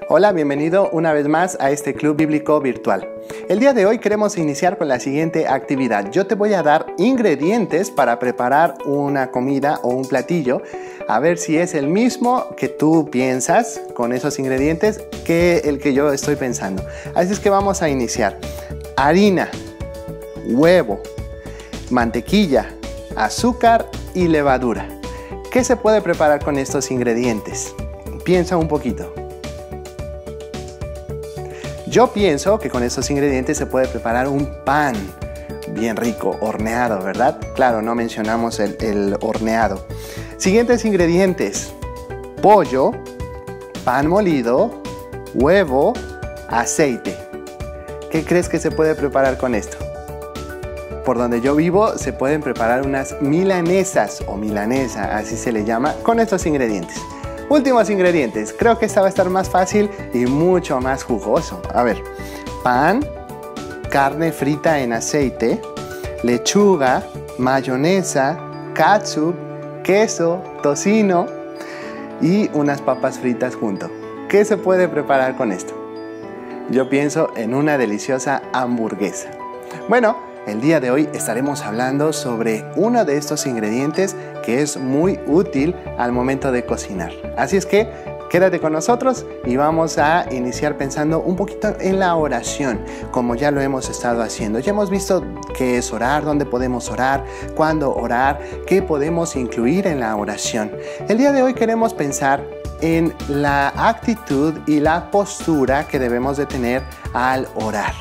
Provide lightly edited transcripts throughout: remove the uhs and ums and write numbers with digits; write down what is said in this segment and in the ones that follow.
Hola, bienvenido una vez más a este Club Bíblico Virtual. El día de hoy queremos iniciar con la siguiente actividad. Yo te voy a dar ingredientes para preparar una comida o un platillo. A ver si es el mismo que tú piensas con esos ingredientes que el que yo estoy pensando. Así es que vamos a iniciar. Harina, huevo, mantequilla, azúcar y levadura. ¿Qué se puede preparar con estos ingredientes? Piensa un poquito. Yo pienso que con estos ingredientes se puede preparar un pan bien rico, horneado, ¿verdad? Claro, no mencionamos el horneado. Siguientes ingredientes: pollo, pan molido, huevo, aceite. ¿Qué crees que se puede preparar con esto? Por donde yo vivo se pueden preparar unas milanesas o milanesa, así se le llama, con estos ingredientes. Últimos ingredientes. Creo que esta va a estar más fácil y mucho más jugoso. A ver, pan, carne frita en aceite, lechuga, mayonesa, catsup, queso, tocino y unas papas fritas junto. ¿Qué se puede preparar con esto? Yo pienso en una deliciosa hamburguesa. Bueno, el día de hoy estaremos hablando sobre uno de estos ingredientes que es muy útil al momento de cocinar. Así es que quédate con nosotros y vamos a iniciar pensando un poquito en la oración, como ya lo hemos estado haciendo. Ya hemos visto qué es orar, dónde podemos orar, cuándo orar, qué podemos incluir en la oración. El día de hoy queremos pensar en la actitud y la postura que debemos de tener al orar.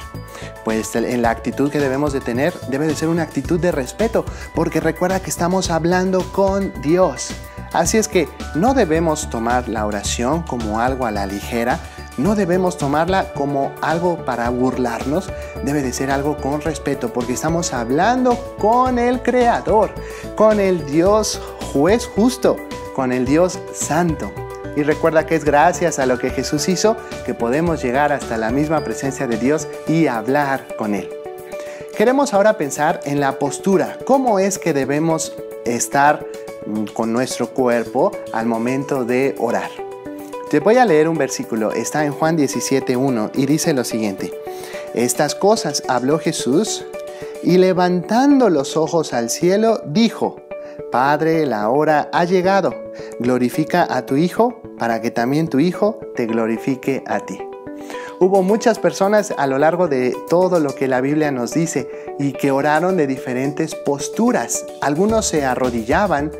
Pues en la actitud que debemos de tener debe de ser una actitud de respeto, porque recuerda que estamos hablando con Dios. Así es que no debemos tomar la oración como algo a la ligera, no debemos tomarla como algo para burlarnos, debe de ser algo con respeto, porque estamos hablando con el Creador, con el Dios juez justo, con el Dios santo. Y recuerda que es gracias a lo que Jesús hizo que podemos llegar hasta la misma presencia de Dios y hablar con Él. Queremos ahora pensar en la postura. ¿Cómo es que debemos estar con nuestro cuerpo al momento de orar? Te voy a leer un versículo. Está en Juan 17:1 y dice lo siguiente. Estas cosas habló Jesús y levantando los ojos al cielo dijo: Padre, la hora ha llegado. Glorifica a tu Hijo para que también tu Hijo te glorifique a ti. Hubo muchas personas a lo largo de todo lo que la Biblia nos dice y que oraron de diferentes posturas. Algunos se arrodillaban,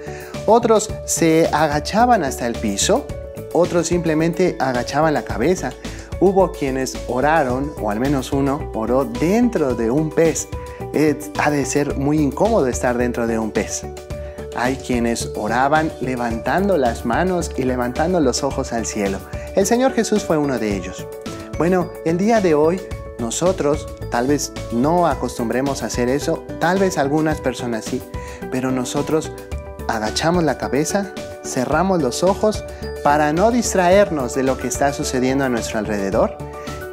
otros se agachaban hasta el piso, otros simplemente agachaban la cabeza. Hubo quienes oraron, o al menos uno oró dentro de un pez. Ha de ser muy incómodo estar dentro de un pez. Hay quienes oraban levantando las manos y levantando los ojos al cielo. El Señor Jesús fue uno de ellos. Bueno, el día de hoy nosotros tal vez no acostumbremos a hacer eso, tal vez algunas personas sí, pero nosotros agachamos la cabeza, cerramos los ojos para no distraernos de lo que está sucediendo a nuestro alrededor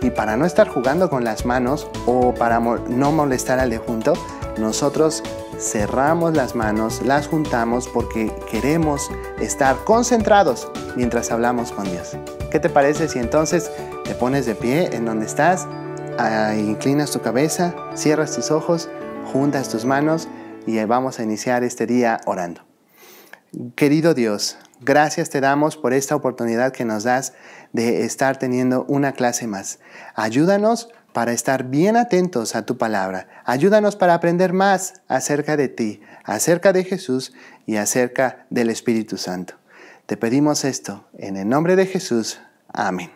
y para no estar jugando con las manos o para no molestar al de junto. Nosotros cerramos las manos, las juntamos porque queremos estar concentrados mientras hablamos con Dios. ¿Qué te parece si entonces te pones de pie en donde estás, inclinas tu cabeza, cierras tus ojos, juntas tus manos y vamos a iniciar este día orando? Querido Dios, gracias te damos por esta oportunidad que nos das de estar teniendo una clase más. Ayúdanos para estar bien atentos a tu palabra. Ayúdanos para aprender más acerca de ti, acerca de Jesús y acerca del Espíritu Santo. Te pedimos esto en el nombre de Jesús. Amén.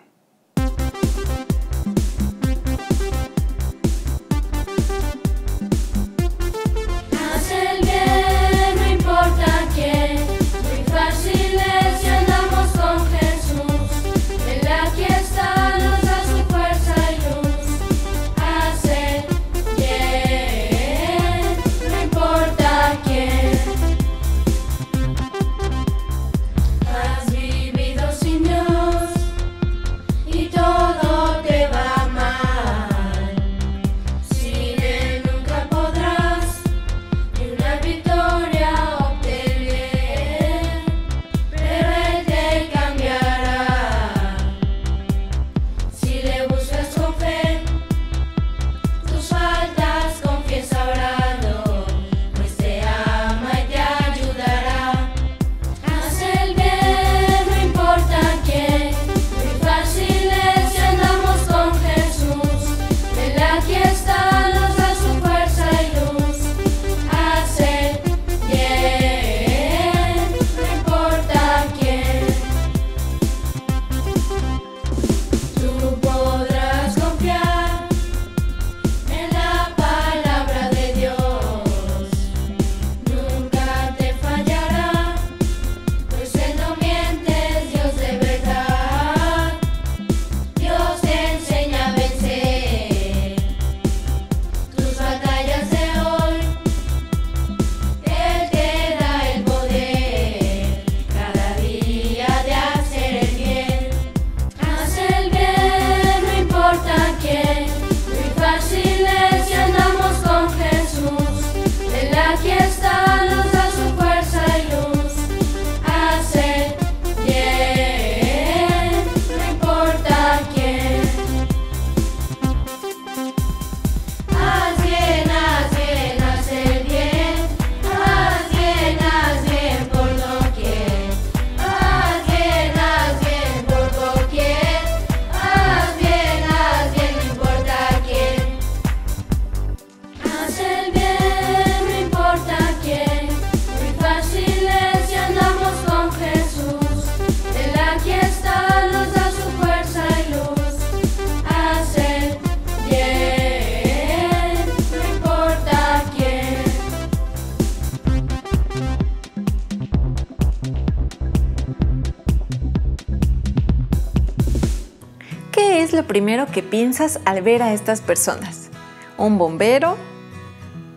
es lo primero que piensas al ver a estas personas? Un bombero,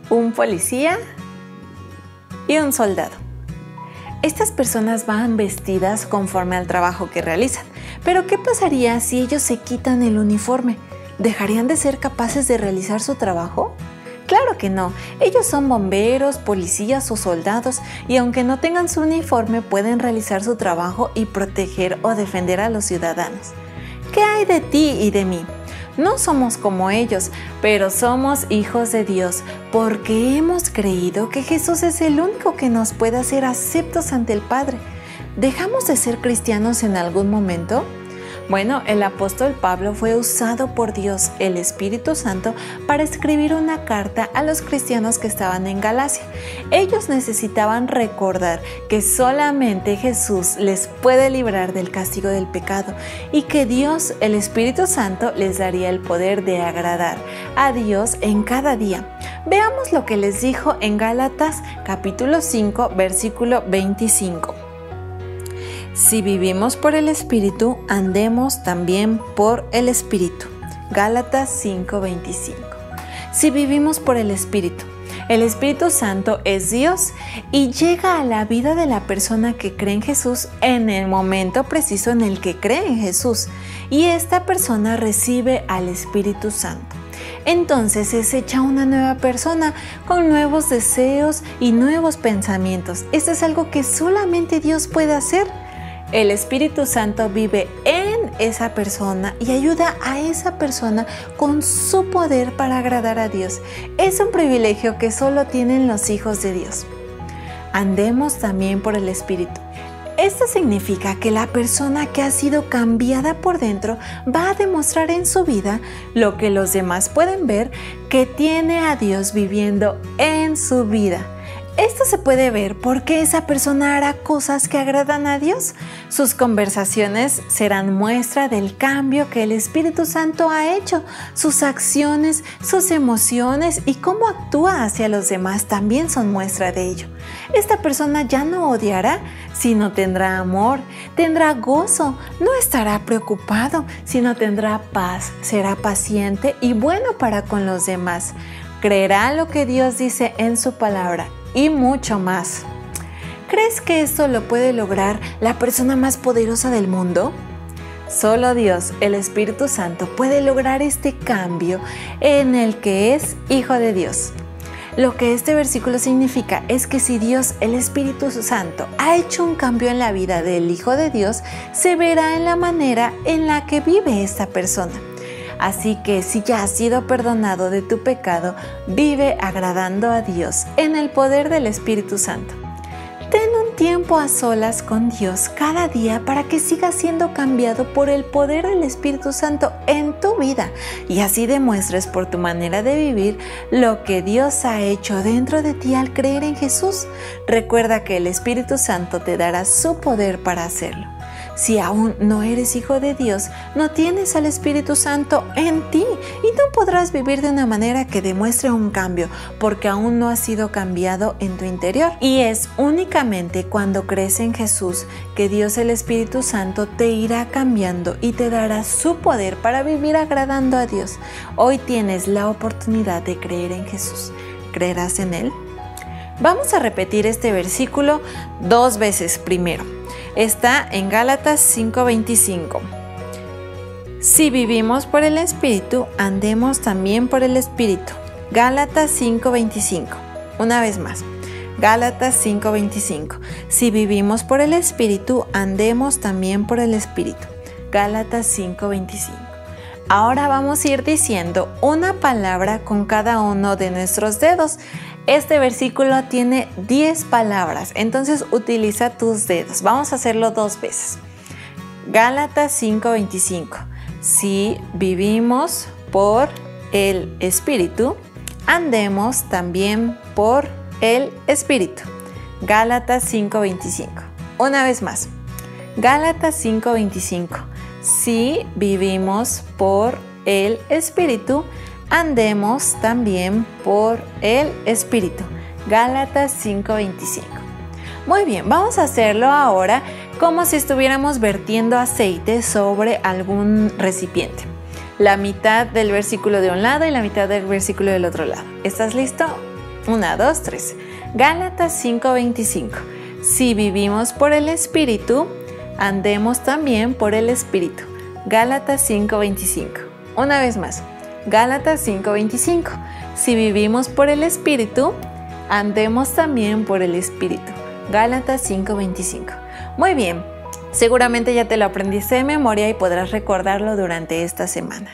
un policía y un soldado. Estas personas van vestidas conforme al trabajo que realizan. Pero ¿qué pasaría si ellos se quitan el uniforme? ¿Dejarían de ser capaces de realizar su trabajo? Claro que no. Ellos son bomberos, policías o soldados y aunque no tengan su uniforme pueden realizar su trabajo y proteger o defender a los ciudadanos. ¿Qué hay de ti y de mí? No somos como ellos, pero somos hijos de Dios porque hemos creído que Jesús es el único que nos puede hacer aceptos ante el Padre. ¿Dejamos de ser cristianos en algún momento? Bueno, el apóstol Pablo fue usado por Dios, el Espíritu Santo, para escribir una carta a los cristianos que estaban en Galacia. Ellos necesitaban recordar que solamente Jesús les puede librar del castigo del pecado y que Dios, el Espíritu Santo, les daría el poder de agradar a Dios en cada día. Veamos lo que les dijo en Gálatas capítulo 5, versículo 25. Si vivimos por el Espíritu, andemos también por el Espíritu. Gálatas 5:25. Si vivimos por el Espíritu Santo es Dios y llega a la vida de la persona que cree en Jesús en el momento preciso en el que cree en Jesús y esta persona recibe al Espíritu Santo. Entonces es hecha una nueva persona con nuevos deseos y nuevos pensamientos. Esto es algo que solamente Dios puede hacer. El Espíritu Santo vive en esa persona y ayuda a esa persona con su poder para agradar a Dios. Es un privilegio que solo tienen los hijos de Dios. Andemos también por el Espíritu. Esto significa que la persona que ha sido cambiada por dentro va a demostrar en su vida lo que los demás pueden ver, que tiene a Dios viviendo en su vida. Esto se puede ver porque esa persona hará cosas que agradan a Dios. Sus conversaciones serán muestra del cambio que el Espíritu Santo ha hecho. Sus acciones, sus emociones y cómo actúa hacia los demás también son muestra de ello. Esta persona ya no odiará, sino tendrá amor, tendrá gozo, no estará preocupado, sino tendrá paz, será paciente y bueno para con los demás. Creerá lo que Dios dice en su palabra y mucho más. ¿Crees que esto lo puede lograr la persona más poderosa del mundo? Solo Dios, el Espíritu Santo, puede lograr este cambio en el que es hijo de Dios. Lo que este versículo significa es que si Dios, el Espíritu Santo, ha hecho un cambio en la vida del Hijo de Dios, se verá en la manera en la que vive esta persona. Así que si ya has sido perdonado de tu pecado, vive agradando a Dios en el poder del Espíritu Santo. Ten un tiempo a solas con Dios cada día para que sigas siendo cambiado por el poder del Espíritu Santo en tu vida y así demuestres por tu manera de vivir lo que Dios ha hecho dentro de ti al creer en Jesús. Recuerda que el Espíritu Santo te dará su poder para hacerlo. Si aún no eres hijo de Dios, no tienes al Espíritu Santo en ti y no podrás vivir de una manera que demuestre un cambio porque aún no has sido cambiado en tu interior. Y es únicamente cuando crees en Jesús que Dios el Espíritu Santo te irá cambiando y te dará su poder para vivir agradando a Dios. Hoy tienes la oportunidad de creer en Jesús. ¿Creerás en Él? Vamos a repetir este versículo 2 veces primero. Está en Gálatas 5:25. Si vivimos por el Espíritu, andemos también por el Espíritu. Gálatas 5:25. Una vez más. Gálatas 5:25. Si vivimos por el Espíritu, andemos también por el Espíritu. Gálatas 5:25. Ahora vamos a ir diciendo una palabra con cada uno de nuestros dedos. Este versículo tiene 10 palabras, entonces utiliza tus dedos. Vamos a hacerlo 2 veces. Gálatas 5:25. Si vivimos por el Espíritu, andemos también por el Espíritu. Gálatas 5:25. Una vez más. Gálatas 5:25. Si vivimos por el Espíritu, andemos también por el Espíritu. Gálatas 5:25. Muy bien, vamos a hacerlo ahora como si estuviéramos vertiendo aceite sobre algún recipiente. la mitad del versículo de un lado y la mitad del versículo del otro lado. ¿Estás listo? 1, 2, 3. Gálatas 5:25. Si vivimos por el Espíritu, andemos también por el Espíritu. Gálatas 5:25. Una vez más. Gálatas 5:25. Si vivimos por el Espíritu, andemos también por el Espíritu. Gálatas 5:25. Muy bien. Seguramente ya te lo aprendiste de memoria y podrás recordarlo durante esta semana.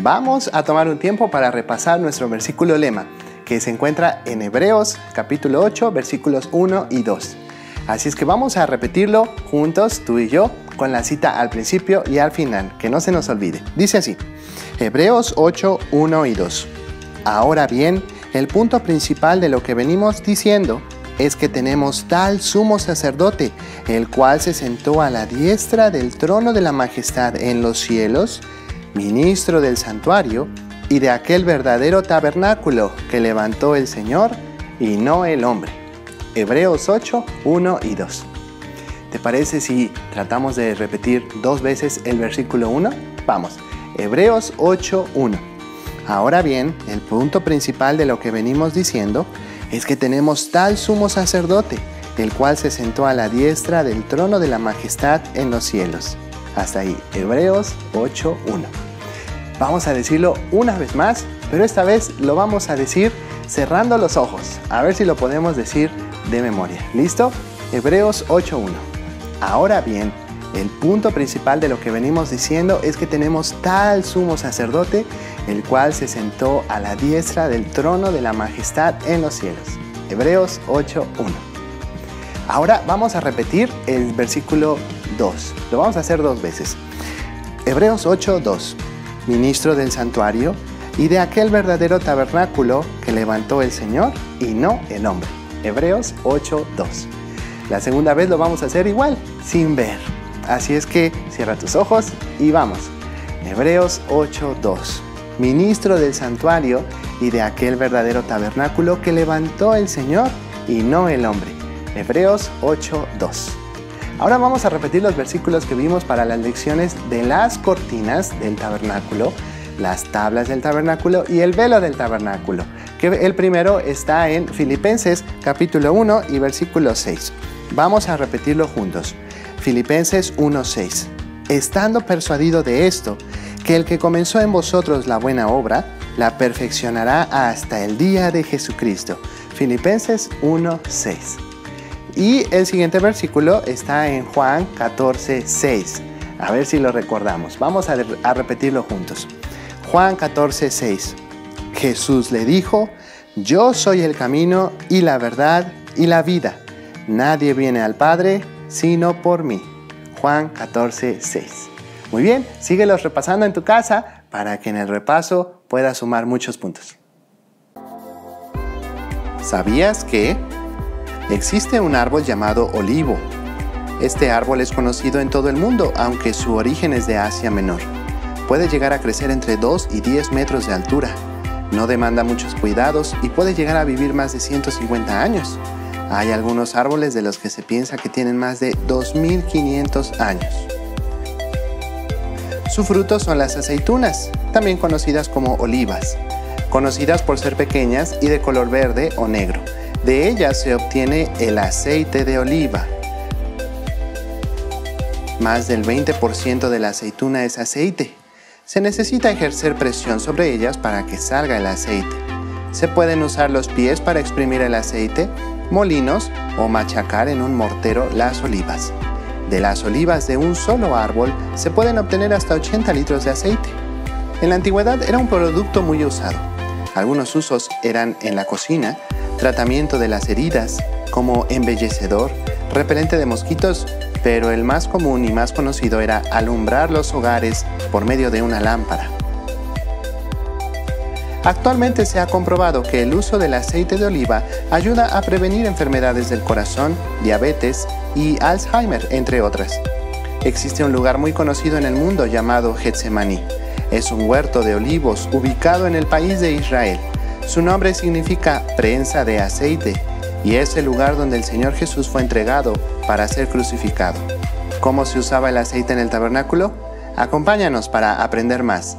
Vamos a tomar un tiempo para repasar nuestro versículo lema, que se encuentra en Hebreos capítulo 8, versículos 1 y 2. Así es que vamos a repetirlo juntos, tú y yo, con la cita al principio y al final, que no se nos olvide. Dice así, Hebreos 8, 1 y 2. Ahora bien, el punto principal de lo que venimos diciendo es que tenemos tal sumo sacerdote, el cual se sentó a la diestra del trono de la majestad en los cielos, ministro del santuario y de aquel verdadero tabernáculo que levantó el Señor y no el hombre. Hebreos 8, 1 y 2. ¿Te parece si tratamos de repetir 2 veces el versículo 1? Vamos, Hebreos 8, 1. Ahora bien, el punto principal de lo que venimos diciendo es que tenemos tal sumo sacerdote, el cual se sentó a la diestra del trono de la majestad en los cielos. Hasta ahí, Hebreos 8, 1. Vamos a decirlo una vez más, pero esta vez lo vamos a decir cerrando los ojos. A ver si lo podemos decir de memoria. ¿Listo? Hebreos 8, 1. Ahora bien, el punto principal de lo que venimos diciendo es que tenemos tal sumo sacerdote, el cual se sentó a la diestra del trono de la majestad en los cielos. Hebreos 8, 1. Ahora vamos a repetir el versículo 2. Lo vamos a hacer 2 veces. Hebreos 8, 2. Ministro del santuario y de aquel verdadero tabernáculo que levantó el Señor y no el hombre. Hebreos 8, 2. La segunda vez lo vamos a hacer igual, sin ver. Así es que cierra tus ojos y vamos. Hebreos 8, 2. Ministro del santuario y de aquel verdadero tabernáculo que levantó el Señor y no el hombre. Hebreos 8, 2. Ahora vamos a repetir los versículos que vimos para las lecciones de las cortinas del tabernáculo, las tablas del tabernáculo y el velo del tabernáculo. Que el primero está en Filipenses capítulo 1 y versículo 6. Vamos a repetirlo juntos. Filipenses 1, 6. Estando persuadido de esto, que el que comenzó en vosotros la buena obra, la perfeccionará hasta el día de Jesucristo. Filipenses 1, 6. Y el siguiente versículo está en Juan 14, 6. A ver si lo recordamos. Vamos a repetirlo juntos. Juan 14, 6. Jesús le dijo, yo soy el camino y la verdad y la vida. Nadie viene al Padre sino por mí. Juan 14, 6. Muy bien, síguelos repasando en tu casa para que en el repaso puedas sumar muchos puntos. ¿Sabías que existe un árbol llamado olivo? Este árbol es conocido en todo el mundo, aunque su origen es de Asia Menor. Puede llegar a crecer entre 2 y 10 metros de altura. No demanda muchos cuidados y puede llegar a vivir más de 150 años. Hay algunos árboles de los que se piensa que tienen más de 2500 años. Su fruto son las aceitunas, también conocidas como olivas, conocidas por ser pequeñas y de color verde o negro. De ellas se obtiene el aceite de oliva. Más del 20% de la aceituna es aceite. Se necesita ejercer presión sobre ellas para que salga el aceite. Se pueden usar los pies para exprimir el aceite, molinos o machacar en un mortero las olivas. De las olivas de un solo árbol se pueden obtener hasta 80 litros de aceite. En la antigüedad era un producto muy usado. Algunos usos eran en la cocina, tratamiento de las heridas, como embellecedor, repelente de mosquitos, pero el más común y más conocido era alumbrar los hogares por medio de una lámpara. Actualmente se ha comprobado que el uso del aceite de oliva ayuda a prevenir enfermedades del corazón, diabetes y Alzheimer, entre otras. Existe un lugar muy conocido en el mundo llamado Getsemaní. Es un huerto de olivos ubicado en el país de Israel. Su nombre significa prensa de aceite y es el lugar donde el Señor Jesús fue entregado para ser crucificado. ¿Cómo se usaba el aceite en el tabernáculo? Acompáñanos para aprender más.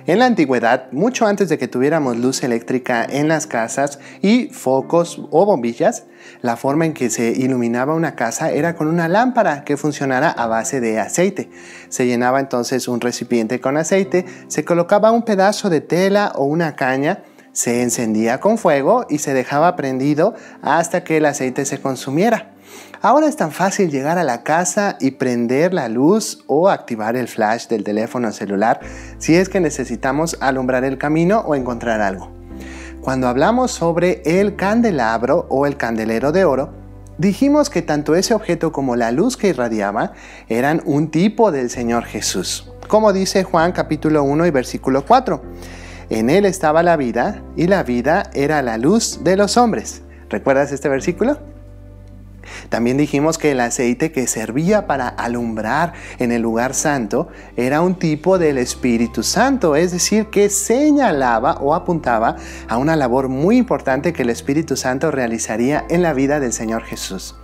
En la antigüedad, mucho antes de que tuviéramos luz eléctrica en las casas y focos o bombillas, la forma en que se iluminaba una casa era con una lámpara que funcionara a base de aceite. Se llenaba entonces un recipiente con aceite, se colocaba un pedazo de tela o una caña, se encendía con fuego y se dejaba prendido hasta que el aceite se consumiera. Ahora es tan fácil llegar a la casa y prender la luz o activar el flash del teléfono celular si es que necesitamos alumbrar el camino o encontrar algo. Cuando hablamos sobre el candelabro o el candelero de oro, dijimos que tanto ese objeto como la luz que irradiaba eran un tipo del Señor Jesús. Como dice Juan capítulo 1 y versículo 4. En él estaba la vida y la vida era la luz de los hombres. ¿Recuerdas este versículo? También dijimos que el aceite que servía para alumbrar en el lugar santo era un tipo del Espíritu Santo, es decir, que señalaba o apuntaba a una labor muy importante que el Espíritu Santo realizaría en la vida del Señor Jesús.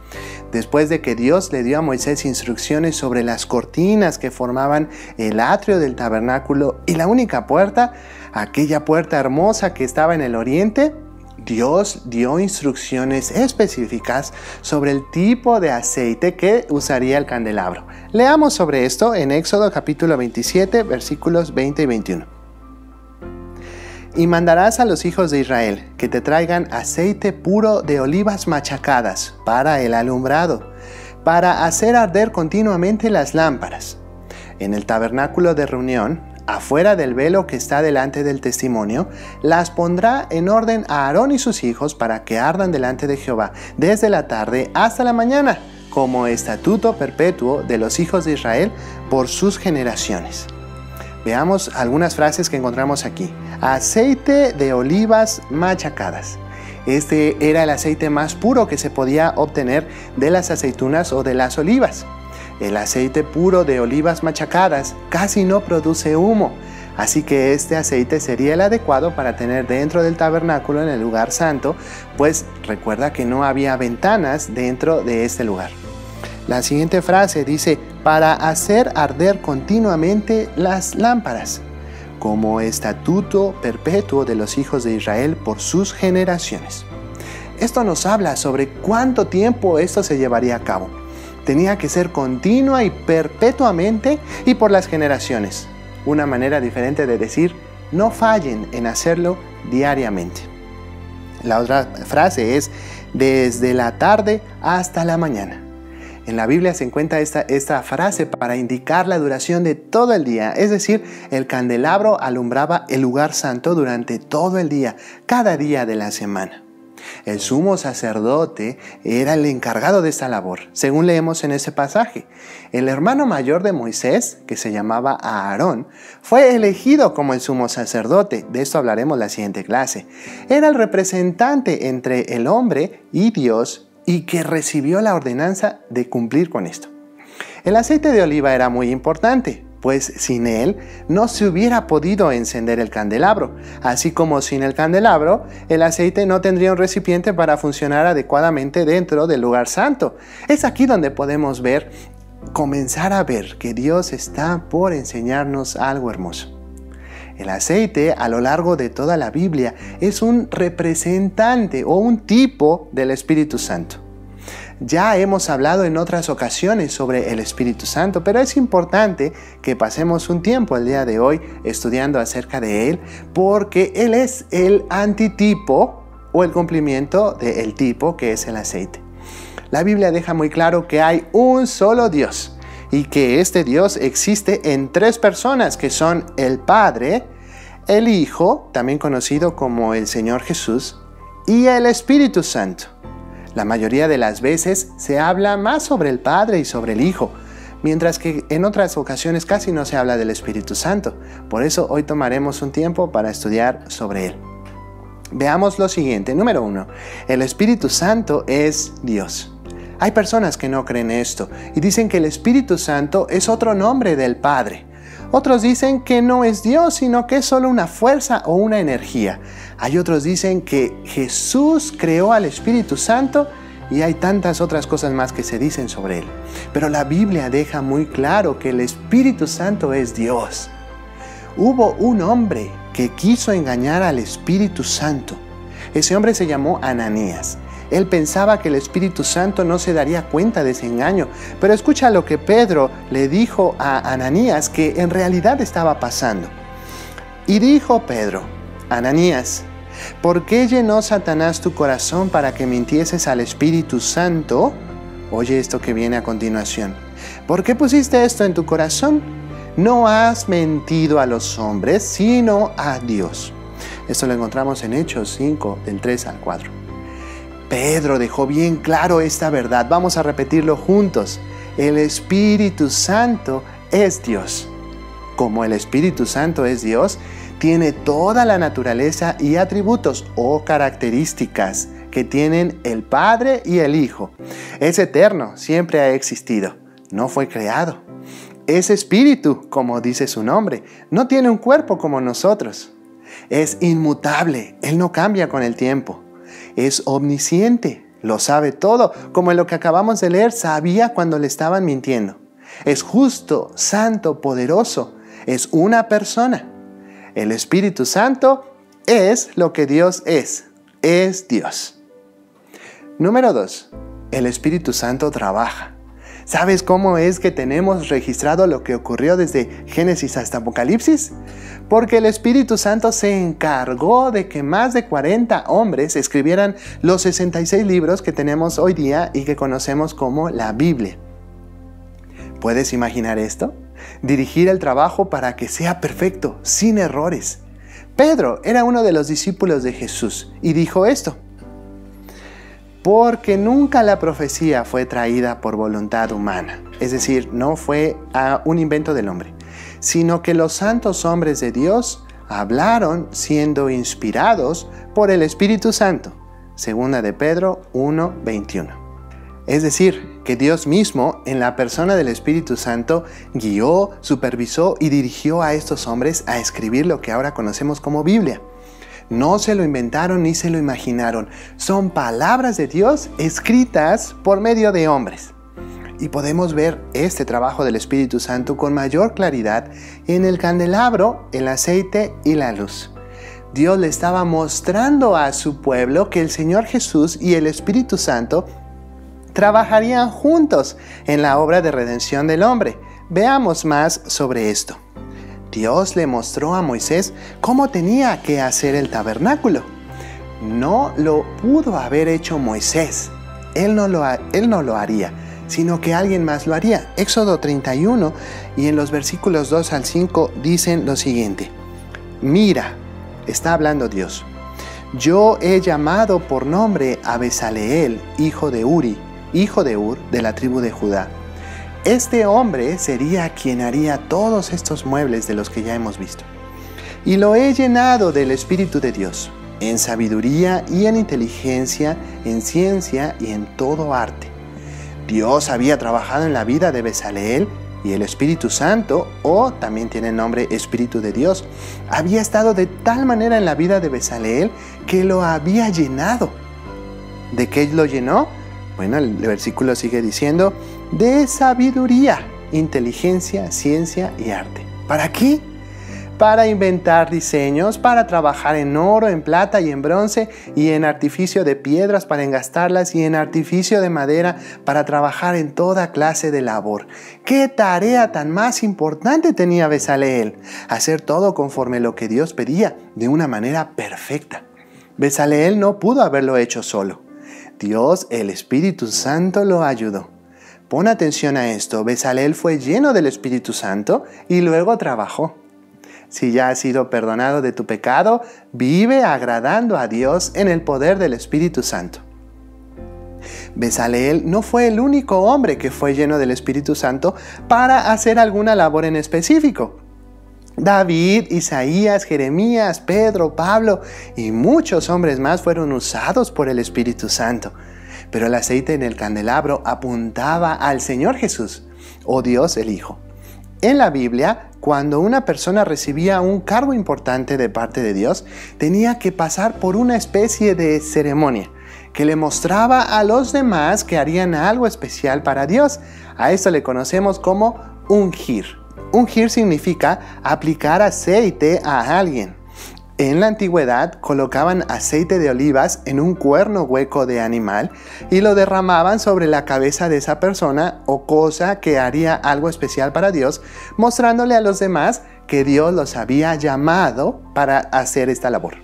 Después de que Dios le dio a Moisés instrucciones sobre las cortinas que formaban el atrio del tabernáculo y la única puerta, aquella puerta hermosa que estaba en el oriente, Dios dio instrucciones específicas sobre el tipo de aceite que usaría el candelabro. Leamos sobre esto en Éxodo capítulo 27, versículos 20 y 21. Y mandarás a los hijos de Israel que te traigan aceite puro de olivas machacadas para el alumbrado, para hacer arder continuamente las lámparas. En el tabernáculo de reunión, afuera del velo que está delante del testimonio, las pondrá en orden a Aarón y sus hijos para que ardan delante de Jehová desde la tarde hasta la mañana, como estatuto perpetuo de los hijos de Israel por sus generaciones. Veamos algunas frases que encontramos aquí. Aceite de olivas machacadas. Este era el aceite más puro que se podía obtener de las aceitunas o de las olivas. El aceite puro de olivas machacadas casi no produce humo, así que este aceite sería el adecuado para tener dentro del tabernáculo en el lugar santo, pues recuerda que no había ventanas dentro de este lugar. La siguiente frase dice, para hacer arder continuamente las lámparas, como estatuto perpetuo de los hijos de Israel por sus generaciones. Esto nos habla sobre cuánto tiempo esto se llevaría a cabo. Tenía que ser continua y perpetuamente y por las generaciones. Una manera diferente de decir, no fallen en hacerlo diariamente. La otra frase es, desde la tarde hasta la mañana. En la Biblia se encuentra esta frase para indicar la duración de todo el día, es decir, el candelabro alumbraba el lugar santo durante todo el día, cada día de la semana. El sumo sacerdote era el encargado de esta labor, según leemos en ese pasaje. El hermano mayor de Moisés, que se llamaba Aarón, fue elegido como el sumo sacerdote. De esto hablaremos la siguiente clase. Era el representante entre el hombre y Dios y que recibió la ordenanza de cumplir con esto. El aceite de oliva era muy importante, pues sin él no se hubiera podido encender el candelabro, así como sin el candelabro el aceite no tendría un recipiente para funcionar adecuadamente dentro del lugar santo. Es aquí donde podemos ver comenzar a ver que Dios está por enseñarnos algo hermoso. El aceite a lo largo de toda la Biblia es un representante o un tipo del Espíritu Santo. Ya hemos hablado en otras ocasiones sobre el Espíritu Santo, pero es importante que pasemos un tiempo el día de hoy estudiando acerca de Él, porque Él es el antitipo o el cumplimiento del tipo que es el aceite. La Biblia deja muy claro que hay un solo Dios y que este Dios existe en tres personas que son el Padre, el Hijo, también conocido como el Señor Jesús, y el Espíritu Santo. La mayoría de las veces se habla más sobre el Padre y sobre el Hijo, mientras que en otras ocasiones casi no se habla del Espíritu Santo. Por eso hoy tomaremos un tiempo para estudiar sobre Él. Veamos lo siguiente. Número 1. El Espíritu Santo es Dios. Hay personas que no creen esto y dicen que el Espíritu Santo es otro nombre del Padre. Otros dicen que no es Dios, sino que es solo una fuerza o una energía. Hay otros dicen que Jesús creó al Espíritu Santo y hay tantas otras cosas más que se dicen sobre Él. Pero la Biblia deja muy claro que el Espíritu Santo es Dios. Hubo un hombre que quiso engañar al Espíritu Santo. Ese hombre se llamó Ananías. Él pensaba que el Espíritu Santo no se daría cuenta de ese engaño, pero escucha lo que Pedro le dijo a Ananías que en realidad estaba pasando. Y dijo Pedro: Ananías, ¿por qué llenó Satanás tu corazón para que mintieses al Espíritu Santo? Oye esto que viene a continuación. ¿Por qué pusiste esto en tu corazón? No has mentido a los hombres, sino a Dios. Esto lo encontramos en Hechos 5, del 3 al 4. Pedro dejó bien claro esta verdad. Vamos a repetirlo juntos. El Espíritu Santo es Dios. Como el Espíritu Santo es Dios, tiene toda la naturaleza y atributos o características que tienen el Padre y el Hijo. Es eterno, siempre ha existido, no fue creado. Es espíritu, como dice su nombre, no tiene un cuerpo como nosotros. Es inmutable, Él no cambia con el tiempo. Es omnisciente, lo sabe todo, como en lo que acabamos de leer, sabía cuando le estaban mintiendo. Es justo, santo, poderoso, es una persona. El Espíritu Santo es lo que Dios es Dios. Número 2. El Espíritu Santo trabaja. ¿Sabes cómo es que tenemos registrado lo que ocurrió desde Génesis hasta Apocalipsis? Porque el Espíritu Santo se encargó de que más de 40 hombres escribieran los 66 libros que tenemos hoy día y que conocemos como la Biblia. ¿Puedes imaginar esto? Dirigir el trabajo para que sea perfecto, sin errores. Pedro era uno de los discípulos de Jesús y dijo esto: porque nunca la profecía fue traída por voluntad humana, es decir, no fue un invento del hombre, sino que los santos hombres de Dios hablaron siendo inspirados por el Espíritu Santo. Segunda de Pedro 1:21. Es decir, que Dios mismo, en la persona del Espíritu Santo, guió, supervisó y dirigió a estos hombres a escribir lo que ahora conocemos como Biblia. No se lo inventaron ni se lo imaginaron. Son palabras de Dios escritas por medio de hombres. Y podemos ver este trabajo del Espíritu Santo con mayor claridad en el candelabro, el aceite y la luz. Dios le estaba mostrando a su pueblo que el Señor Jesús y el Espíritu Santo trabajarían juntos en la obra de redención del hombre. Veamos más sobre esto. Dios le mostró a Moisés cómo tenía que hacer el tabernáculo. No lo pudo haber hecho Moisés. Él no lo haría, sino que alguien más lo haría. Éxodo 31 y en los versículos 2 al 5 dicen lo siguiente: mira, está hablando Dios, yo he llamado por nombre a Bezaleel, hijo de Ur, de la tribu de Judá. Este hombre sería quien haría todos estos muebles de los que ya hemos visto. Y lo he llenado del Espíritu de Dios, en sabiduría y en inteligencia, en ciencia y en todo arte. Dios había trabajado en la vida de Bezaleel y el Espíritu Santo, o también tiene el nombre Espíritu de Dios, había estado de tal manera en la vida de Bezaleel que lo había llenado. ¿De qué lo llenó? Bueno, el versículo sigue diciendo: de sabiduría, inteligencia, ciencia y arte. ¿Para qué? Para inventar diseños, para trabajar en oro, en plata y en bronce, y en artificio de piedras para engastarlas, y en artificio de madera para trabajar en toda clase de labor. ¿Qué tarea tan más importante tenía Bezaleel? Hacer todo conforme lo que Dios pedía, de una manera perfecta. Bezaleel no pudo haberlo hecho solo. Dios, el Espíritu Santo, lo ayudó. Pon atención a esto, Bezaleel fue lleno del Espíritu Santo y luego trabajó. Si ya has sido perdonado de tu pecado, vive agradando a Dios en el poder del Espíritu Santo. Bezaleel no fue el único hombre que fue lleno del Espíritu Santo para hacer alguna labor en específico. David, Isaías, Jeremías, Pedro, Pablo y muchos hombres más fueron usados por el Espíritu Santo. Pero el aceite en el candelabro apuntaba al Señor Jesús, o Dios el Hijo. En la Biblia, cuando una persona recibía un cargo importante de parte de Dios, tenía que pasar por una especie de ceremonia que le mostraba a los demás que harían algo especial para Dios. A esto le conocemos como ungir. Ungir significa aplicar aceite a alguien. En la antigüedad colocaban aceite de olivas en un cuerno hueco de animal y lo derramaban sobre la cabeza de esa persona o cosa que haría algo especial para Dios, mostrándole a los demás que Dios los había llamado para hacer esta labor.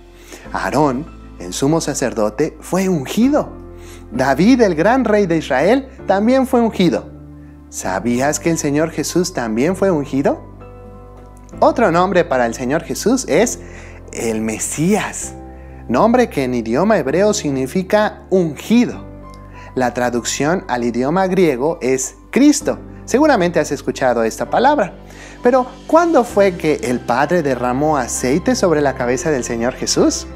Aarón, el sumo sacerdote, fue ungido. David, el gran rey de Israel, también fue ungido. ¿Sabías que el Señor Jesús también fue ungido? Otro nombre para el Señor Jesús es el Mesías, nombre que en idioma hebreo significa ungido. La traducción al idioma griego es Cristo. Seguramente has escuchado esta palabra. Pero, ¿cuándo fue que el Padre derramó aceite sobre la cabeza del Señor Jesús?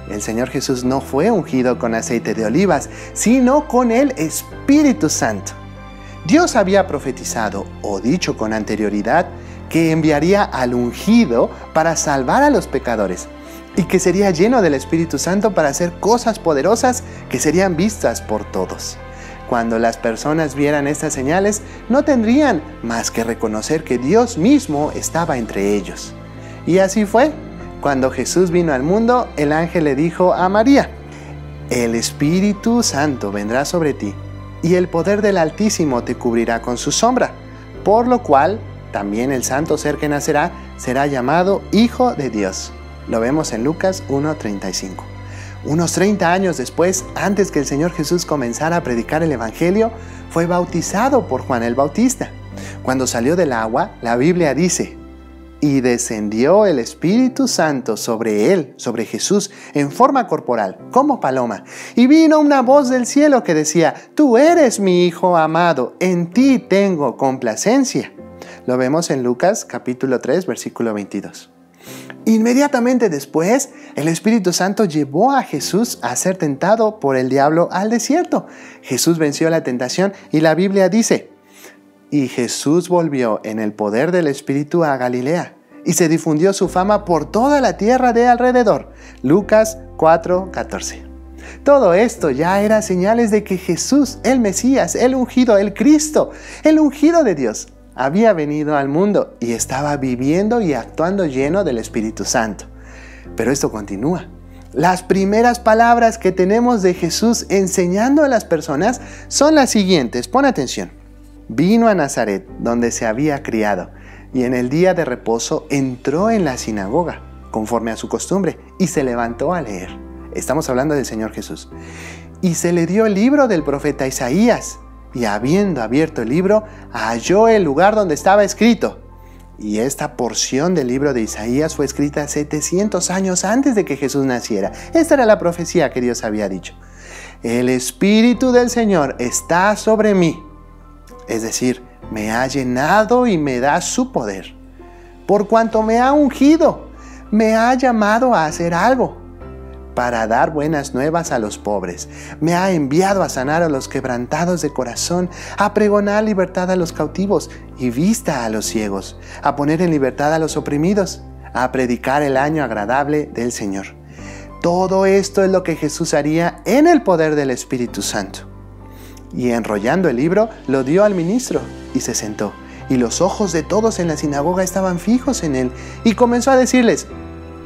El Señor Jesús no fue ungido con aceite de olivas, sino con el Espíritu Santo. Dios había profetizado o dicho con anterioridad que enviaría al ungido para salvar a los pecadores y que sería lleno del Espíritu Santo para hacer cosas poderosas que serían vistas por todos. Cuando las personas vieran estas señales, no tendrían más que reconocer que Dios mismo estaba entre ellos. Y así fue. Cuando Jesús vino al mundo, el ángel le dijo a María: el Espíritu Santo vendrá sobre ti y el poder del Altísimo te cubrirá con su sombra, por lo cual también el santo ser que nacerá será llamado Hijo de Dios. Lo vemos en Lucas 1:35. Unos 30 años después, antes que el Señor Jesús comenzara a predicar el Evangelio, fue bautizado por Juan el Bautista. Cuando salió del agua, la Biblia dice: y descendió el Espíritu Santo sobre él, sobre Jesús, en forma corporal, como paloma. Y vino una voz del cielo que decía: tú eres mi Hijo amado, en ti tengo complacencia. Lo vemos en Lucas capítulo 3, versículo 22. Inmediatamente después, el Espíritu Santo llevó a Jesús a ser tentado por el diablo al desierto. Jesús venció la tentación y la Biblia dice: y Jesús volvió en el poder del Espíritu a Galilea, y se difundió su fama por toda la tierra de alrededor. Lucas 4:14. Todo esto ya era señales de que Jesús, el Mesías, el ungido, el Cristo, el ungido de Dios, había venido al mundo y estaba viviendo y actuando lleno del Espíritu Santo. Pero esto continúa. Las primeras palabras que tenemos de Jesús enseñando a las personas son las siguientes. Pon atención. Vino a Nazaret, donde se había criado, y en el día de reposo entró en la sinagoga, conforme a su costumbre, y se levantó a leer. Estamos hablando del Señor Jesús. Y se le dio el libro del profeta Isaías, y habiendo abierto el libro, halló el lugar donde estaba escrito. Y esta porción del libro de Isaías fue escrita 700 años antes de que Jesús naciera. Esta era la profecía que Dios había dicho. El Espíritu del Señor está sobre mí. Es decir, me ha llenado y me da su poder. Por cuanto me ha ungido, me ha llamado a hacer algo, para dar buenas nuevas a los pobres. Me ha enviado a sanar a los quebrantados de corazón, a pregonar libertad a los cautivos y vista a los ciegos, a poner en libertad a los oprimidos, a predicar el año agradable del Señor. Todo esto es lo que Jesús haría en el poder del Espíritu Santo. Y enrollando el libro, lo dio al ministro y se sentó. Y los ojos de todos en la sinagoga estaban fijos en él. Y comenzó a decirles: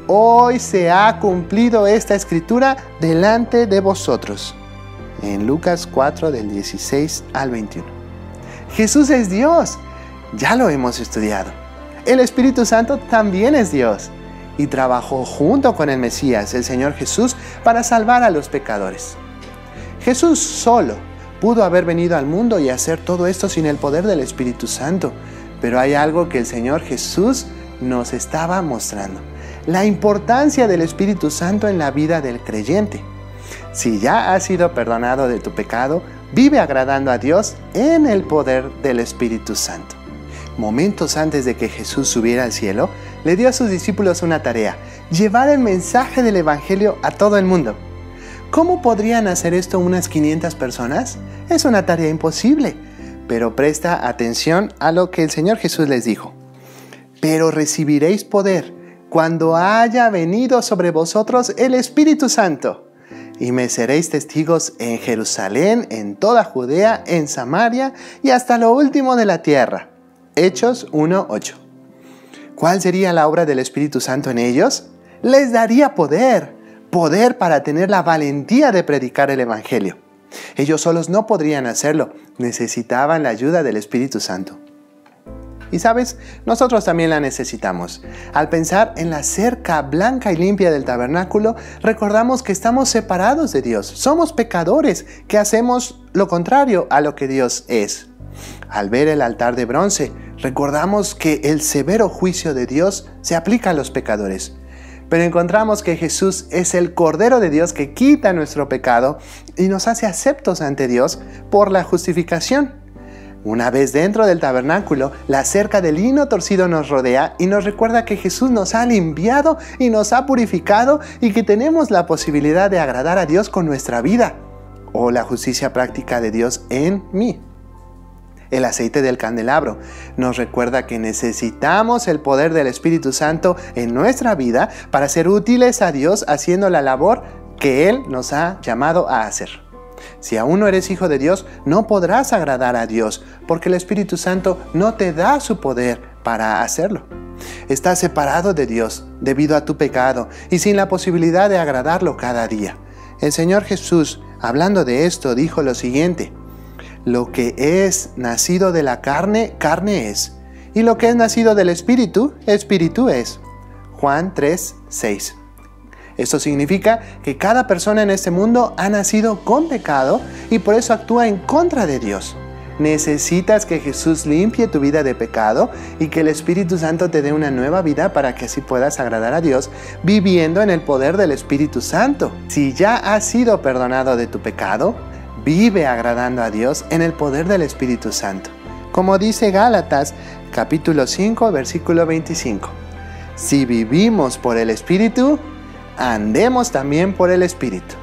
hoy se ha cumplido esta escritura delante de vosotros. En Lucas 4, del 16 al 21. Jesús es Dios. Ya lo hemos estudiado. El Espíritu Santo también es Dios. Y trabajó junto con el Mesías, el Señor Jesús, para salvar a los pecadores. Jesús solo pudo haber venido al mundo y hacer todo esto sin el poder del Espíritu Santo. Pero hay algo que el Señor Jesús nos estaba mostrando: la importancia del Espíritu Santo en la vida del creyente. Si ya has sido perdonado de tu pecado, vive agradando a Dios en el poder del Espíritu Santo. Momentos antes de que Jesús subiera al cielo, le dio a sus discípulos una tarea: llevar el mensaje del Evangelio a todo el mundo. ¿Cómo podrían hacer esto unas 500 personas? Es una tarea imposible. Pero presta atención a lo que el Señor Jesús les dijo: pero recibiréis poder cuando haya venido sobre vosotros el Espíritu Santo. Y me seréis testigos en Jerusalén, en toda Judea, en Samaria y hasta lo último de la tierra. Hechos 1:8. ¿Cuál sería la obra del Espíritu Santo en ellos? Les daría poder para tener la valentía de predicar el Evangelio. Ellos solos no podrían hacerlo, necesitaban la ayuda del Espíritu Santo. Y sabes, nosotros también la necesitamos. Al pensar en la cerca blanca y limpia del tabernáculo, recordamos que estamos separados de Dios. Somos pecadores que hacemos lo contrario a lo que Dios es. Al ver el altar de bronce, recordamos que el severo juicio de Dios se aplica a los pecadores. Pero encontramos que Jesús es el Cordero de Dios que quita nuestro pecado y nos hace aceptos ante Dios por la justificación. Una vez dentro del tabernáculo, la cerca de lino torcido nos rodea y nos recuerda que Jesús nos ha limpiado y nos ha purificado y que tenemos la posibilidad de agradar a Dios con nuestra vida, o la justicia práctica de Dios en mí. El aceite del candelabro nos recuerda que necesitamos el poder del Espíritu Santo en nuestra vida para ser útiles a Dios haciendo la labor que Él nos ha llamado a hacer. Si aún no eres hijo de Dios, no podrás agradar a Dios, porque el Espíritu Santo no te da su poder para hacerlo. Estás separado de Dios debido a tu pecado y sin la posibilidad de agradarlo cada día. El Señor Jesús, hablando de esto, dijo lo siguiente: lo que es nacido de la carne, carne es, y lo que es nacido del Espíritu, Espíritu es. Juan 3:6. Esto significa que cada persona en este mundo ha nacido con pecado y por eso actúa en contra de Dios. Necesitas que Jesús limpie tu vida de pecado y que el Espíritu Santo te dé una nueva vida para que así puedas agradar a Dios viviendo en el poder del Espíritu Santo. Si ya has sido perdonado de tu pecado, vive agradando a Dios en el poder del Espíritu Santo. Como dice Gálatas, capítulo 5, versículo 25. Si vivimos por el Espíritu, andemos también por el Espíritu.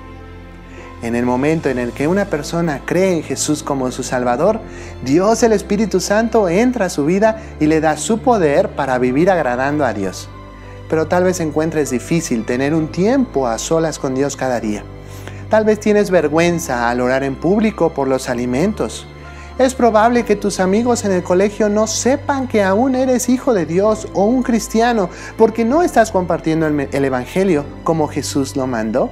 En el momento en el que una persona cree en Jesús como su Salvador, Dios, el Espíritu Santo, entra a su vida y le da su poder para vivir agradando a Dios. Pero tal vez encuentres difícil tener un tiempo a solas con Dios cada día. Tal vez tienes vergüenza al orar en público por los alimentos. Es probable que tus amigos en el colegio no sepan que aún eres hijo de Dios o un cristiano porque no estás compartiendo el Evangelio como Jesús lo mandó.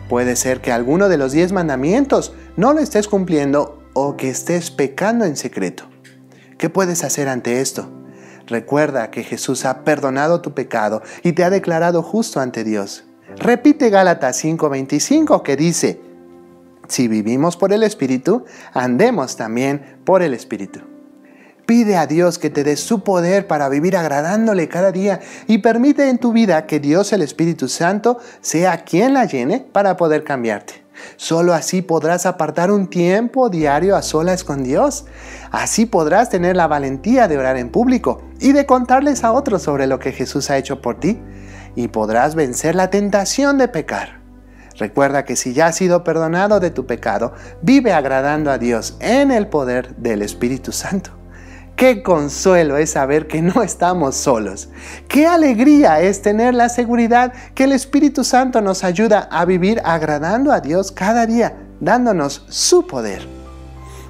Puede ser que alguno de los 10 mandamientos no lo estés cumpliendo o que estés pecando en secreto. ¿Qué puedes hacer ante esto? Recuerda que Jesús ha perdonado tu pecado y te ha declarado justo ante Dios. Repite Gálatas 5:25 que dice: si vivimos por el Espíritu, andemos también por el Espíritu. Pide a Dios que te dé su poder para vivir agradándole cada día y permite en tu vida que Dios, el Espíritu Santo, sea quien la llene para poder cambiarte. Solo así podrás apartar un tiempo diario a solas con Dios. Así podrás tener la valentía de orar en público y de contarles a otros sobre lo que Jesús ha hecho por ti. Y podrás vencer la tentación de pecar. Recuerda que si ya has sido perdonado de tu pecado, vive agradando a Dios en el poder del Espíritu Santo. ¡Qué consuelo es saber que no estamos solos! ¡Qué alegría es tener la seguridad que el Espíritu Santo nos ayuda a vivir agradando a Dios cada día, dándonos su poder!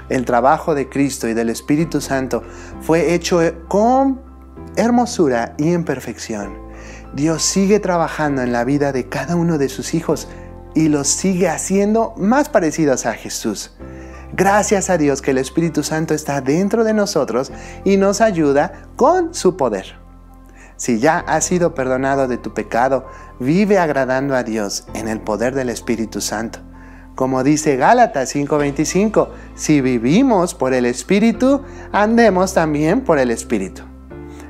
El trabajo de Cristo y del Espíritu Santo fue hecho con hermosura y en perfección. Dios sigue trabajando en la vida de cada uno de sus hijos y los sigue haciendo más parecidos a Jesús. Gracias a Dios que el Espíritu Santo está dentro de nosotros y nos ayuda con su poder. Si ya has sido perdonado de tu pecado, vive agradando a Dios en el poder del Espíritu Santo. Como dice Gálatas 5:25, si vivimos por el Espíritu, andemos también por el Espíritu.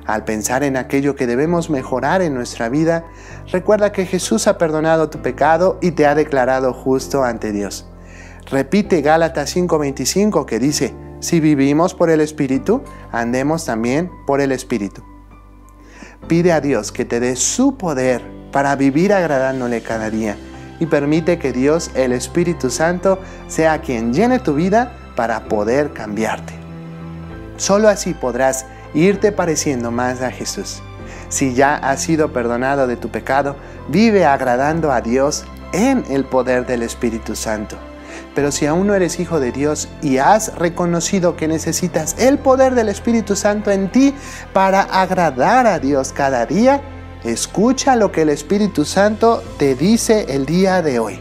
Al pensar en aquello que debemos mejorar en nuestra vida, recuerda que Jesús ha perdonado tu pecado y te ha declarado justo ante Dios. Repite Gálatas 5:25 que dice, si vivimos por el Espíritu, andemos también por el Espíritu. Pide a Dios que te dé su poder para vivir agradándole cada día y permite que Dios, el Espíritu Santo, sea quien llene tu vida para poder cambiarte. Solo así podrás irte pareciendo más a Jesús. Si ya has sido perdonado de tu pecado, vive agradando a Dios en el poder del Espíritu Santo. Pero si aún no eres hijo de Dios y has reconocido que necesitas el poder del Espíritu Santo en ti para agradar a Dios cada día, escucha lo que el Espíritu Santo te dice el día de hoy.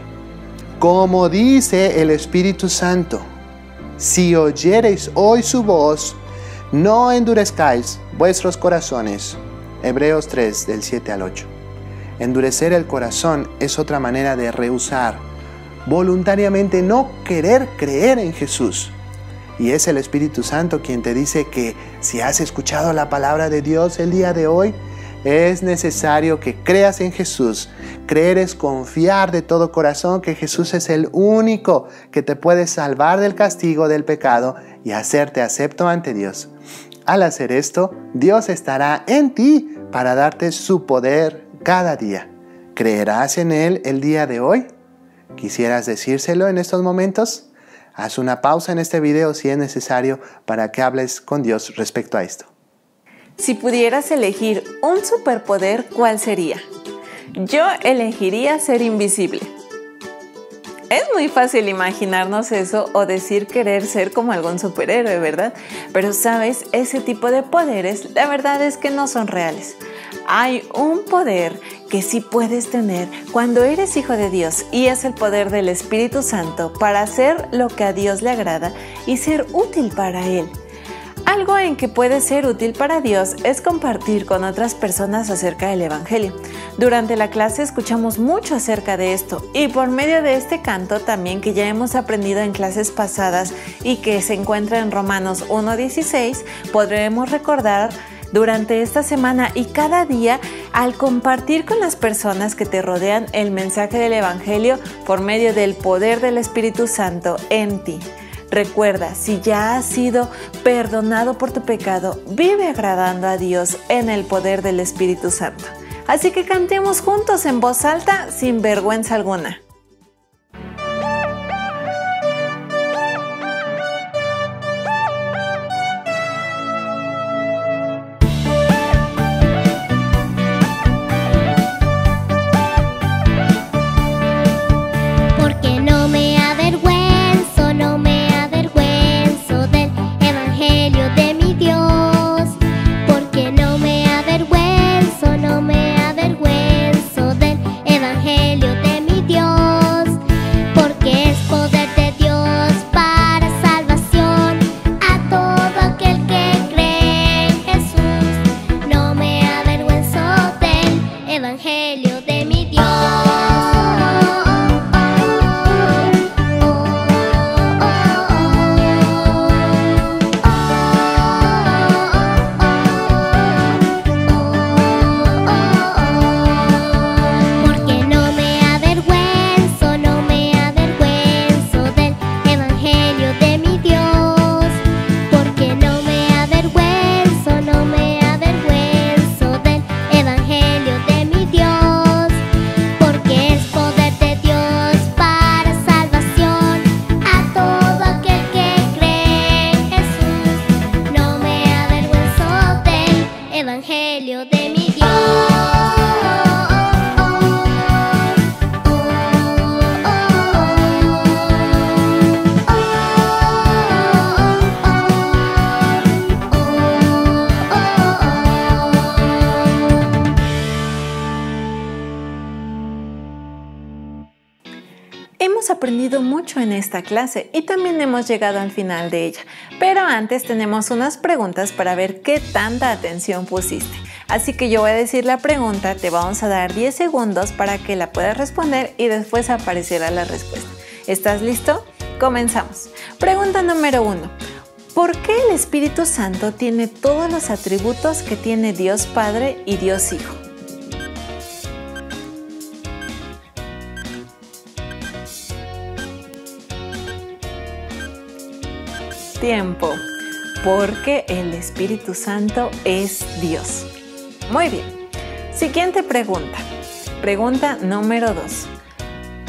Como dice el Espíritu Santo, si oyereis hoy su voz, no endurezcáis vuestros corazones. Hebreos 3, del 7 al 8. Endurecer el corazón es otra manera de rehusar, voluntariamente no querer creer en Jesús. Y es el Espíritu Santo quien te dice que si has escuchado la palabra de Dios el día de hoy, es necesario que creas en Jesús. Creer es confiar de todo corazón que Jesús es el único que te puede salvar del castigo del pecado y hacerte acepto ante Dios. Al hacer esto, Dios estará en ti para darte su poder cada día. ¿Creerás en Él el día de hoy? ¿Quisieras decírselo en estos momentos? Haz una pausa en este video si es necesario para que hables con Dios respecto a esto. Si pudieras elegir un superpoder, ¿cuál sería? Yo elegiría ser invisible. Es muy fácil imaginarnos eso o decir querer ser como algún superhéroe, ¿verdad? Pero sabes, ese tipo de poderes, la verdad es que no son reales. Hay un poder que sí puedes tener cuando eres hijo de Dios y es el poder del Espíritu Santo para hacer lo que a Dios le agrada y ser útil para Él. Algo en que puede ser útil para Dios es compartir con otras personas acerca del Evangelio. Durante la clase escuchamos mucho acerca de esto y por medio de este canto también que ya hemos aprendido en clases pasadas y que se encuentra en Romanos 1:16, podremos recordar durante esta semana y cada día al compartir con las personas que te rodean el mensaje del Evangelio por medio del poder del Espíritu Santo en ti. Recuerda, si ya has sido perdonado por tu pecado, vive agradando a Dios en el poder del Espíritu Santo. Así que cantemos juntos en voz alta sin vergüenza alguna. aprendido mucho en esta clase y también hemos llegado al final de ella. Pero antes tenemos unas preguntas para ver qué tanta atención pusiste. Así que yo voy a decir la pregunta, te vamos a dar 10 segundos para que la puedas responder y después aparecerá la respuesta. ¿Estás listo? Comenzamos. Pregunta número 1. ¿Por qué el Espíritu Santo tiene todos los atributos que tiene Dios Padre y Dios Hijo? Tiempo. Porque el Espíritu Santo es Dios. Muy bien. Siguiente pregunta. Pregunta número 2.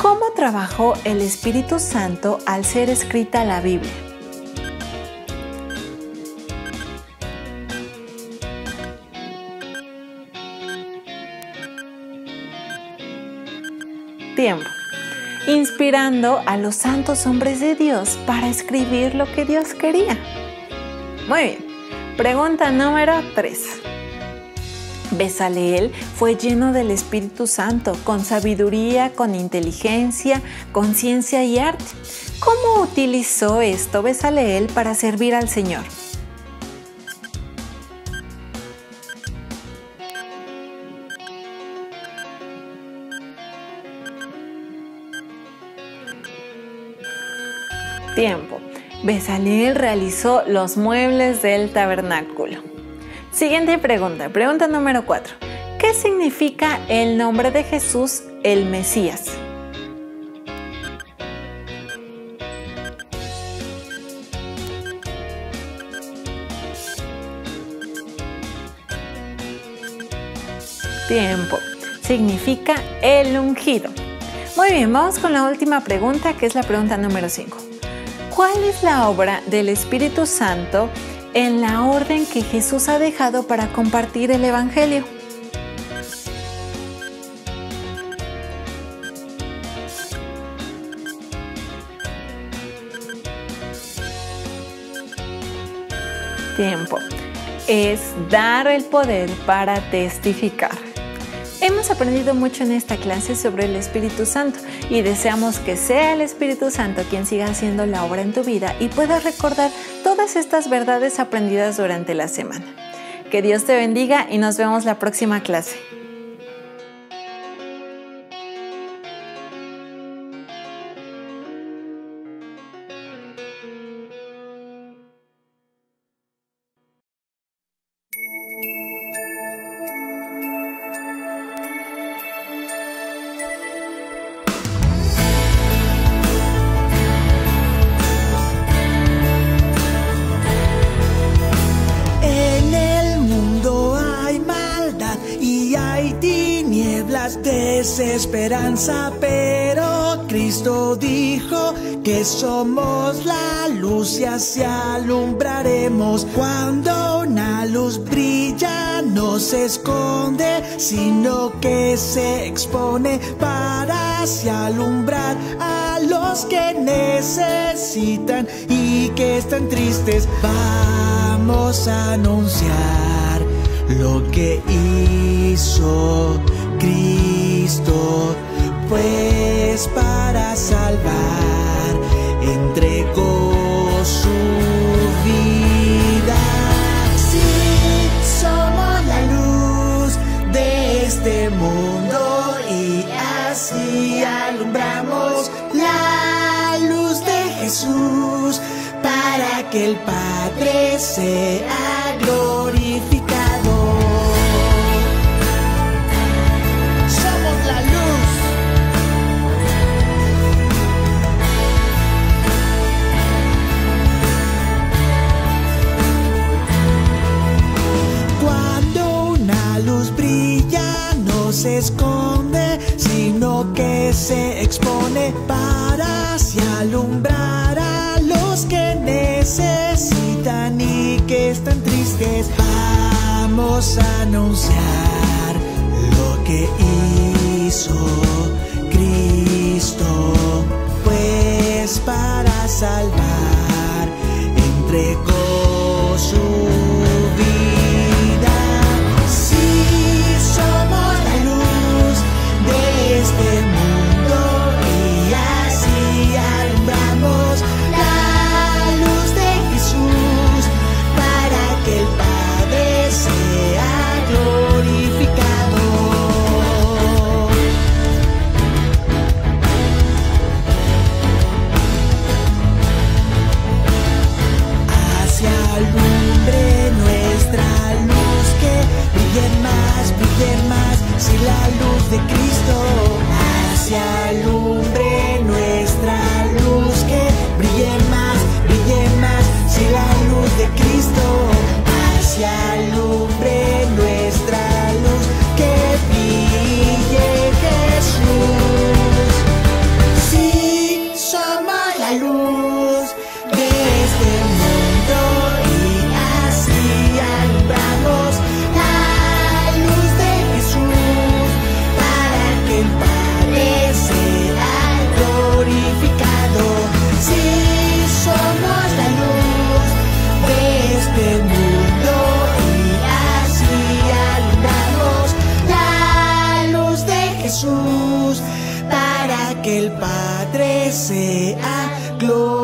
¿Cómo trabajó el Espíritu Santo al ser escrita la Biblia? Tiempo. Inspirando a los santos hombres de Dios para escribir lo que Dios quería. Muy bien. Pregunta número 3. Bezaleel fue lleno del Espíritu Santo, con sabiduría, con inteligencia, con ciencia y arte. ¿Cómo utilizó esto Bezaleel para servir al Señor? Tiempo. Bezaleel realizó los muebles del tabernáculo. Siguiente pregunta. Pregunta número 4. ¿Qué significa el nombre de Jesús, el Mesías? Tiempo. Significa el ungido. Muy bien, vamos con la última pregunta, que es la pregunta número 5. ¿Cuál es la obra del Espíritu Santo en la orden que Jesús ha dejado para compartir el Evangelio? Tiempo. Es dar el poder para testificar. Hemos aprendido mucho en esta clase sobre el Espíritu Santo y deseamos que sea el Espíritu Santo quien siga haciendo la obra en tu vida y puedas recordar todas estas verdades aprendidas durante la semana. Que Dios te bendiga y nos vemos la próxima clase. Desesperanza, pero Cristo dijo que somos la luz y así alumbraremos. Cuando una luz brilla no se esconde, sino que se expone para así alumbrar a los que necesitan y que están tristes. Vamos a anunciar lo que hizo Cristo, pues para salvar entregó su vida. Sí, somos la luz de este mundo y así alumbramos la luz de Jesús para que el Padre sea glorificado. Se esconde, sino que se expone para así alumbrar a los que necesitan y que están tristes. Vamos a anunciar lo que hizo Cristo, pues para salvar entregó su vida. Sí, somos este mundo y así de Cristo. Hacia alumbre nuestra luz, que brille más, si la luz de Cristo. Hacia alumbre nuestra luz, que brille Jesús. Sí, somos la luz de este mundo y así alumbramos la luz de Jesús, para que el Padre sea glorificado. Sí, somos la luz de este mundo y así alumbramos la luz de Jesús, para que el Padre sea glorificado.